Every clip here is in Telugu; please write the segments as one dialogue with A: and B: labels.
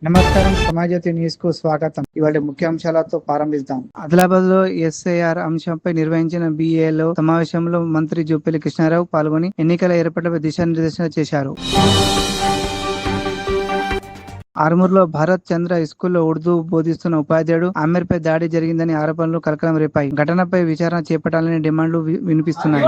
A: నమస్కారం, సమాజజ్యోతి న్యూస్ కు స్వాగతం. ఇవాళ ముఖ్యాంశాలతో ప్రారంభిద్దాం. ఆదిలాబాద్ లో ఎస్ఐఆర్ అంశంపై నిర్వహించిన బిఏలో సమావేశంలో మంత్రి జూపల్లి కృష్ణారావు పాల్గొని ఎన్నికల ఏర్పాట్లపై దిశానిర్దేశన చేశారు. ఆర్మూర్లో భారత్ చంద్ర స్కూల్లో ఉర్దూ బోధిస్తున్న ఉపాధ్యాయుడు ఆమెర్పై దాడి జరిగిందని ఆరోపణలు కలకలం రేపాయి. ఘటనపై విచారణ చేపట్టాలని డిమాండ్లు వినిపిస్తున్నాయి.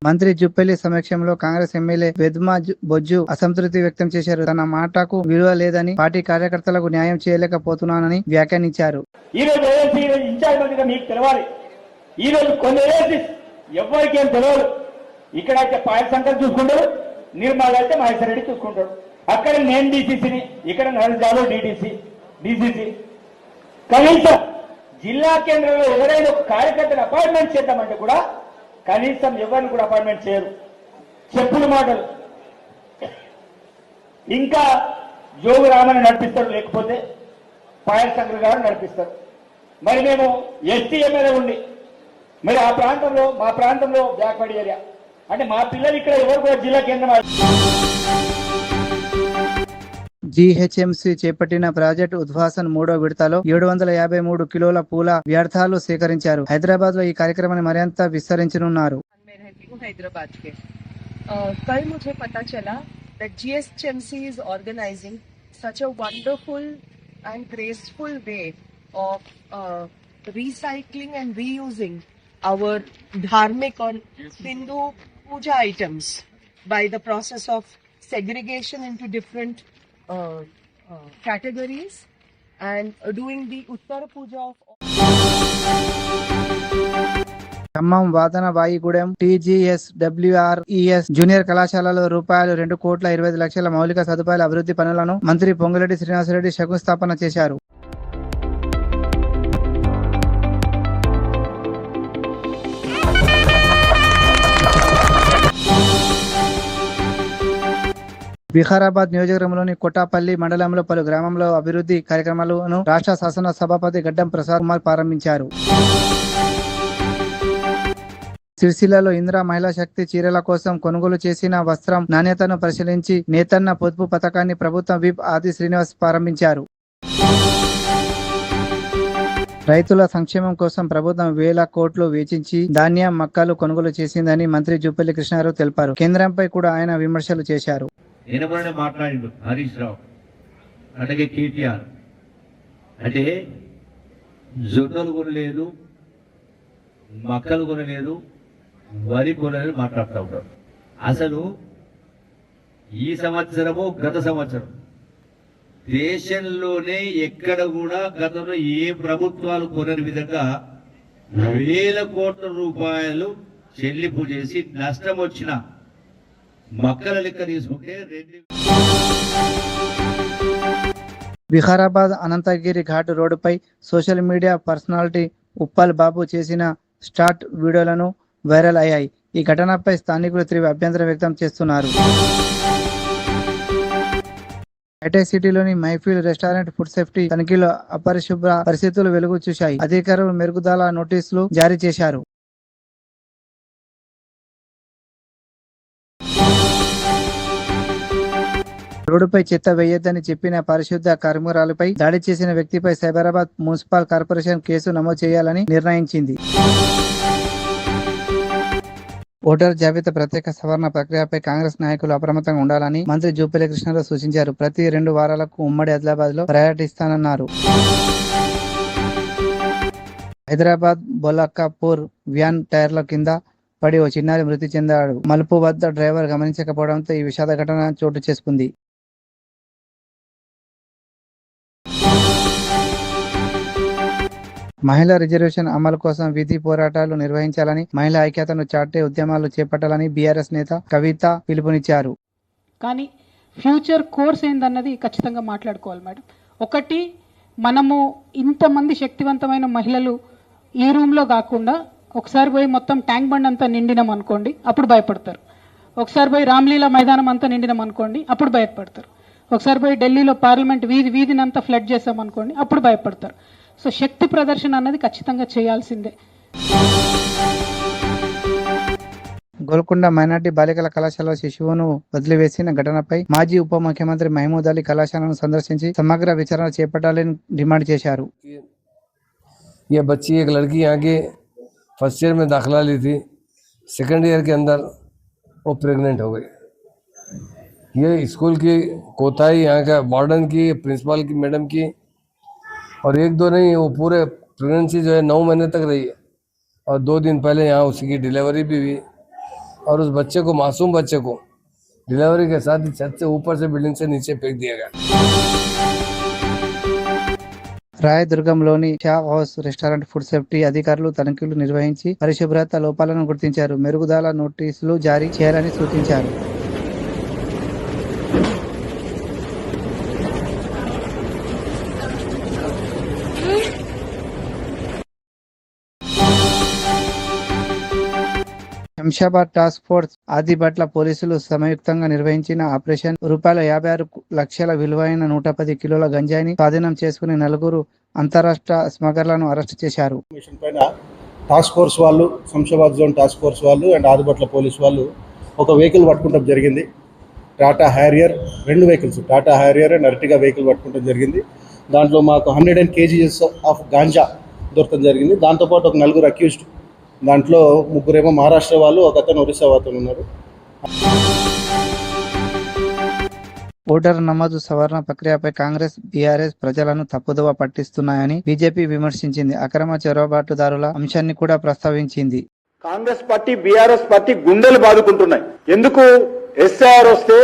A: మంత్రి జూపల్లి సమక్షంలో కాంగ్రెస్ ఎమ్మెల్యే వెద్మా బొజ్జు అసంతృప్తి వ్యక్తం చేశారు. తన మాటకు విలువ లేదని, పార్టీ కార్యకర్తలకు న్యాయం చేయలేకపోతున్నానని వ్యాఖ్యానించారు.
B: ఎవరికి ఏం తెలియదు. ఇక్కడైతే పాయసంకర్ చూసుకుంటాడు, నిర్మల్ అయితే మహేశ్వర రెడ్డి చూసుకుంటాడు. అక్కడ నేను డీసీసీని, ఇక్కడ నరేష్ యాదవ్ డీసీసీ. కనీసం జిల్లా కేంద్రంలో ఎవరైనా ఒక కార్యకర్తను అపాయింట్మెంట్ చేద్దామంటే కూడా కనీసం ఎవరిని కూడా అపాయింట్మెంట్ చేయరు. చెప్పుల మాటలు. ఇంకా జోగు రామని నడిపిస్తారు, లేకపోతే పాయసంకర్ గారు నడిపిస్తారు. మరి మేము ఎస్టీ ఎమ్మెల్యే ఉండి మరి ఆ ప్రాంతంలో, మా ప్రాంతంలో బ్యాక్వర్డ్ ఏరియా అంటే మా పిల్లలు ఇక్కడ ఎవరు కూడా జిల్లా కేంద్రం.
A: జీహెచ్ఎంసీ చేపట్టిన ప్రాజెక్టు ఉద్వాసన్ 3వ విడతలో 753 కిలోల పూల వ్యర్థాలు సేకరించారు. హైదరాబాద్ లో ఈ కార్యక్రమాన్ని మరింత విస్తరించనున్నారు.
C: हैदराबाद के कल मुझे पता चला that GHMC is organizing such a wonderful and graceful way of recycling and reusing our dharmic or Hindu puja items by the process of segregation into different categories and doing the Uttara Puja of
A: Khammam వాదన వాయిగూడెం TGSWRES జూనియర్ కళాశాలలో ₹2,20,25,00,000 మౌలిక సదుపాయాల అభివృద్ధి పనులను మంత్రి పొంగులేటి శ్రీనివాసరెడ్డి శంకుస్థాపన చేశారు. వికారాబాద్ నియోజకవర్గంలోని కొట్టాపల్లి మండలంలో పలు గ్రామంలో అభివృద్ధి కార్యక్రమాలను రాష్ట్ర శాసన సభాపతి గడ్డం ప్రసాద్ కుమార్ ప్రారంభించారు. సిరిసిల్లలో ఇందిరా మహిళా శక్తి చీరల కోసం కొనుగోలు చేసిన వస్త్రం నాణ్యతను పరిశీలించి నేతన్న పొదుపు పథకాన్ని ప్రభుత్వం విప్ ఆది శ్రీనివాస్ ప్రారంభించారు. రైతుల సంక్షేమం కోసం ప్రభుత్వం వేల కోట్లు వెచ్చించి ధాన్యం మక్కలు కొనుగోలు చేసిందని మంత్రి జూపల్లి కృష్ణారావు తెలిపారు. కేంద్రంపై కూడా ఆయన విమర్శలు చేశారు.
D: మాట్లాడిండు హరీష్ రావు అలాగే కేటీఆర్ అంటే జొన్నలు కొనలేదు, మక్కలు కొనలేదు, వరి కొనలేదు మాట్లాడుతూ ఉంటారు. అసలు ఈ సంవత్సరము గత సంవత్సరం దేశంలోనే ఎక్కడ కూడా గతంలో ఏ ప్రభుత్వాలు కొనని విధంగా వేల కోట్ల రూపాయలు చెల్లింపు చేసి నష్టం వచ్చిన మక్కల లెక్క తీసుకుంటే
A: వికారాబాద్ అనంతగిరి ఘాట్ రోడ్డుపై సోషల్ మీడియా పర్సనాలిటీ ఉప్పల్ బాబు చేసిన స్టార్ట్ వీడియోలను వైరల్ అయ్యాయి. ఈ ఘటనపై స్థానికులు తీవ్ర అభ్యంతరం వ్యక్తం చేస్తున్నారు. హైటెక్ సిటీలోని మైఫిల్ రెస్టారెంట్ ఫుడ్ సేఫ్టీ తనిఖీలో అపరిశుభ్ర పరిస్థితులు వెలుగు చూశాయి. అధికారులు మెరుగుదల నోటీసులు జారీ చేశారు. రోడ్డుపై చెత్త వేయొద్దని చెప్పిన పరిశుద్ధ కార్మికురాలపై దాడి చేసిన వ్యక్తిపై సైబరాబాద్ మున్సిపల్ కార్పొరేషన్ కేసు నమోదు చేయాలని నిర్ణయించింది. ఓటర్ జాబితా ప్రత్యేక సవరణ ప్రక్రియపై కాంగ్రెస్ నాయకులు అప్రమత్తంగా ఉండాలని మంత్రి జూపల్లి కృష్ణారావు సూచించారు. ప్రతి 2 వారాలకు ఉమ్మడి ఆదిలాబాద్ లో పర్యటిస్తానన్నారు. హైదరాబాద్ బొలకాపూర్ వ్యాన్ టైర్ల కింద పడి ఓ చిన్నారి మృతి చెందాడు. మలుపు వద్ద డ్రైవర్ గమనించకపోవడంతో ఈ విషాద ఘటన చోటు చేసుకుంది. మహిళా రిజర్వేషన్ అమలు కోసం విధి పోరాటాలు నిర్వహించాలని, మహిళా ఐక్యతను చాటే ఉద్యమాలు చేపట్టాలని బీఆర్ఎస్ నేత కవిత పిలుపునిచ్చారు.
E: కానీ ఫ్యూచర్ కోర్స్ ఏందన్నది ఖచ్చితంగా మాట్లాడుకోవాలి మేడం. ఒకటి, మనము ఇంతమంది శక్తివంతమైన మహిళలు ఈ రూమ్లో కాకుండా ఒకసారి పోయి మొత్తం ట్యాంక్ బండ్ అంతా నిండినాం అనుకోండి, అప్పుడు భయపడతారు. ఒకసారి పోయి రామ్లీలా మైదానం అంతా నిండినాం అనుకోండి, అప్పుడు భయపడతారు. ఒకసారి పోయి ఢిల్లీలో పార్లమెంట్ వీధినంతా ఫ్లడ్ చేసామనుకోండి, అప్పుడు భయపడతారు. సో శక్తి ప్రదర్శన అన్నది ఖచ్చితంగా చేయాల్సిందే.
A: గోల్కొండ మైనార్టీ బాలికల కళాశాల శిశువును వదిలివేసిన ఘటనపై మాజీ ఉప ముఖ్యమంత్రి మహమూద్ అలీ కళాశాలను సందర్శించి సమగ్ర విచారణ చేపట్టాలని డిమాండ్ చేశారు.
F: ये बच्ची एक लड़की यहाँ के फर्स्ट ईयर में दाखिला ली थी, सेकंड ईयर के अंदर वो प्रेग्नेंट हो गई. ये स्कूल की कोताही यहाँ का वार्डन की, प्रिंसिपल की, मैडम की, और एक दो नहीं, वो पूरे प्रेगनेंसी जो है 9 महीने तक रही है. और 2 दिन पहले यहाँ उसकी डिलीवरी भी हुई, और उस बच्चे को, मासूम बच्चे को, डिलीवरी के साथ ही छत से ऊपर से बिल्डिंग से नीचे फेंक दिया गया.
A: రాయదుర్గంలోని Shah house restaurant food safety అధికారులు తనిఖీలు నిర్వహించి పరిశుభ్రత లోపాలను గుర్తించారు. మెరుగుదల నోటీసులు జారీ చేయాలని సూచించారు. శంషాబాద్ టాస్క్ ఫోర్స్ ఆదిబట్ల పోలీసులు సంయుక్తంగా నిర్వహించిన ఆపరేషన్ ₹56 లక్షల విలువైన 110 కిలోల గంజాయిని స్వాధీనం చేసుకుని 4 అంతరాష్ట్ర స్మగ్లర్లను అరెస్టు చేశారు.
G: మిషన్ పైన టాస్క్ ఫోర్స్ వాళ్ళు, శంషాబాద్ జోన్ టాస్క్ ఫోర్స్ వాళ్ళు అండ్ ఆదిబట్ల పోలీస్ వాళ్ళు ఒక వెహికల్ పట్టుకుంటాం జరిగింది. Tata Harrier, 2 vehicles, Tata Harrier and అర్టిగా vehicle పట్టుకుంటాం జరిగింది. దాంట్లో మాకు 110 kgs ఆఫ్ గాంజా దొరకడం జరిగింది. దాంతోపాటు ఒక 4 అక్యూజ్డ్, దాంట్లో 3 మహారాష్ట్ర వాళ్ళు, ఒక అతను ఒరిస్సా అతను ఉన్నారు.
A: ఓటరు నమోదు సవరణ ప్రక్రియపై కాంగ్రెస్, బీఆర్ఎస్ ప్రజలను తప్పుదోవ పట్టిస్తున్నాయని బీజేపీ విమర్శించింది. అక్రమ చొరబాటుదారుల అంశాన్ని కూడా ప్రస్తావించింది.
B: కాంగ్రెస్ పార్టీ, బీఆర్ఎస్ పార్టీ గుండెలు బాదుకుంటున్నాయి. ఎందుకు ఎస్ఐఆర్ వస్తే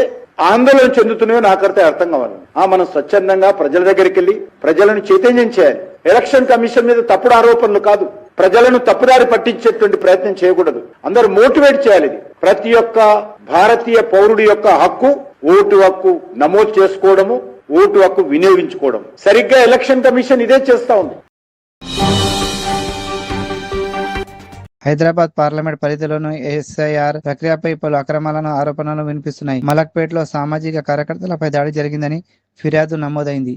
B: ఆందోళన చెందుతున్నాయో నాకైతే అర్థం కావాలి. మనం స్వచ్ఛందంగా ప్రజల దగ్గరికి వెళ్ళి ప్రజలను చైతన్యం చేయాలి. ఎలక్షన్ కమిషన్ మీద తప్పుడు ఆరోపణలు కాదు, ప్రజలను తప్పుదారి పట్టించేటువంటి ప్రయత్నం చేయకూడదు. అందరూ మోటివేట్ చేయాలి. ప్రతి ఒక్క భారతీయ పౌరుడి యొక్క హక్కు, ఓటు హక్కు నమోదు చేసుకోవడము, ఓటు హక్కు వినియోగించుకోవడం. సరిగ్గా ఎలక్షన్ కమిషన్ ఇదే చేస్తా ఉంది.
A: హైదరాబాద్ పార్లమెంట్ పరిధిలోని ఎస్ఐఆర్ ప్రక్రియపై పలు అక్రమాలను ఆరోపణలు వినిపిస్తున్నాయి. మలక్పేటలో సామాజిక కార్యకర్తలపై దాడి జరిగిందని ఫిర్యాదు నమోదైంది.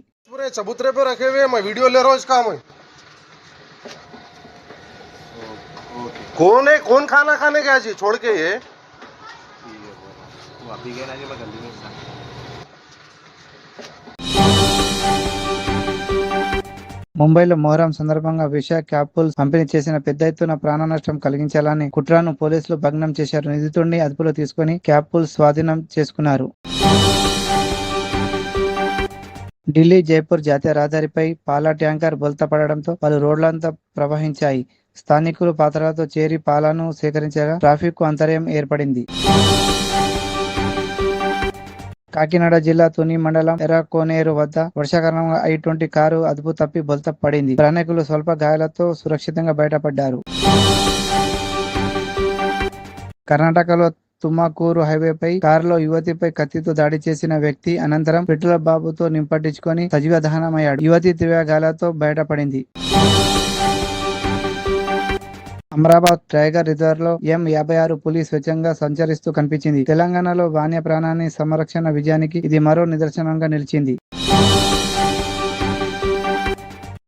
H: चबूतरे पे रखे हुए मैं वीडियो ले रहा हूँ, इसका मैं कौन है, कौन खाना खाने गया जी छोड़ के ये
A: ముంబైలో మొహరం సందర్భంగా విష క్యాప్సూల్స్ పంపిణీ చేసిన పెద్ద ఎత్తున ప్రాణ నష్టం కలిగించాలని కుట్రను పోలీసులు భగ్నం చేశారు. నిందితుడిని అదుపులో తీసుకుని క్యాప్సూల్స్ స్వాధీనం చేసుకున్నారు. ఢిల్లీ జైపూర్ జాతీయ రహదారిపై పాల ట్యాంకర్ బోల్తా పడడంతో పలు రోడ్లంతా ప్రవహించాయి. స్థానికులు పాత్రలతో చేరి పాలను సేకరించగా ట్రాఫిక్ కు అంతరాయం ఏర్పడింది. కాకినాడ జిల్లా తుని మండలం ఎర్రకోనేరు వద్ద వర్షాకారణంగా I-20 కారు అదుపు తప్పి బోల్తా పడింది. ప్రయాణికులు స్వల్ప గాయాలతో సురక్షితంగా బయటపడ్డారు. కర్ణాటకలో తుమ్మకూరు హైవేపై కారులో యువతిపై కత్తితో దాడి చేసిన వ్యక్తి అనంతరం పెట్రోల్ బాబుతో నింపట్టించుకొని సజీవ దహనమయ్యాడు. యువతి తీవ్ర గాయాలతో బయటపడింది. అమరాబాద్ టైగర్ రిజర్వ్ లో M56 పులి స్వచ్ఛంగా సంచరిస్తూ కనిపించింది. తెలంగాణలో వన్యప్రాణి సంరక్షణ విజయానికి ఇది మరో నిదర్శనంగా నిలిచింది.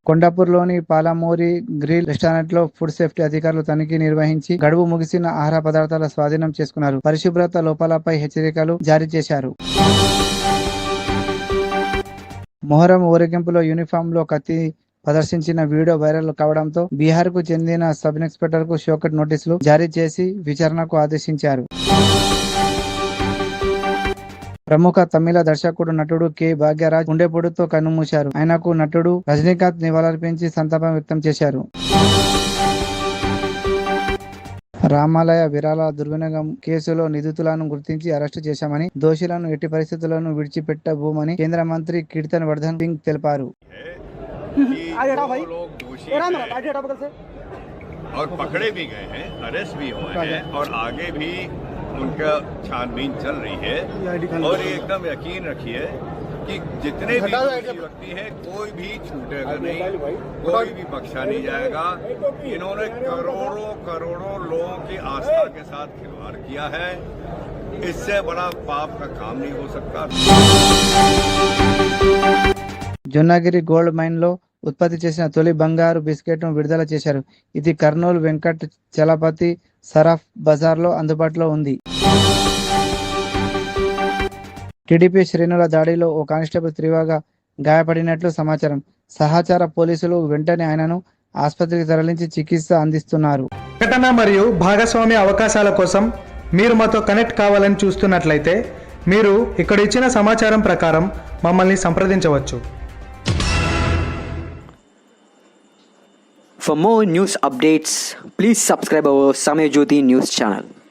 A: కొండాపూర్లోని పాలమూరి గ్రిల్ రెస్టారెంట్ లో ఫుడ్ సేఫ్టీ అధికారులు తనిఖీ నిర్వహించి గడువు ముగిసిన ఆహార పదార్థాల స్వాధీనం చేసుకున్నారు. పరిశుభ్రత లోపాలపై హెచ్చరికలు జారీ చేశారు. మొహరం ఊరేగింపులో యూనిఫామ్ లో కత్తి ప్రదర్శించిన వీడియో వైరల్ కావడంతో బీహార్ కు చెందిన సబ్ ఇన్స్పెక్టర్ కు షోకట్ నోటీసులు జారీ చేసి విచారణకు ఆదేశించారు. ప్రముఖ తమిళ దర్శకుడు నటుడు కె భాగ్యరాజ్ గుండెపోటుతో కన్నుమూశారు. ఆయనకు నటుడు రజనీకాంత్ నివాళులర్పించి సంతాపం వ్యక్తం చేశారు. రామాలయ విరాళ దుర్వినియోగం కేసులో నిందితులను గుర్తించి అరెస్టు చేశామని, దోషులను ఎట్టి పరిస్థితుల్లోనూ విడిచిపెట్టబోమని కేంద్ర మంత్రి కీర్తన్ వర్ధన్ సింగ్ తెలిపారు.
I: खुशी है और पकड़े भी गए हैं, अरेस्ट भी हुए हैं और आगे भी उनका छानबीन चल रही है। और ये एकदम यकीन रखिए कि जितने भी दोषी व्यक्ति हैं कोई भी छूटेगा नहीं, कोई भी बख्शा नहीं जाएगा। इन्होंने करोड़ों करोड़ों लोगों की आस्था के साथ खिलवाड़ किया है, इससे बड़ा पाप का काम नहीं हो सकता।
A: జొన్నగిరి గోల్డ్ మైన్ లో ఉత్పత్తి చేసిన తొలి బంగారు బిస్కెట్ ను విడుదల చేశారు. ఇది కర్నూలు వెంకట్ చలపతి సరఫ్ బజార్ లో అందుబాటులో ఉంది. టీడీపీ శ్రేణుల దాడిలో ఓ కానిస్టేబుల్ తీవ్రంగా గాయపడినట్లు సమాచారం. సహచార పోలీసులు వెంటనే ఆయనను ఆసుపత్రికి తరలించి చికిత్స అందిస్తున్నారు.
J: ప్రకటన మరియు భాగస్వామ్య అవకాశాల కోసం మీరు మాతో కనెక్ట్ కావాలని చూస్తున్నట్లయితే మీరు ఇక్కడ ఇచ్చిన సమాచారం ప్రకారం మమ్మల్ని సంప్రదించవచ్చు.
K: For more news updates, please subscribe our Samay Jyoti news channel.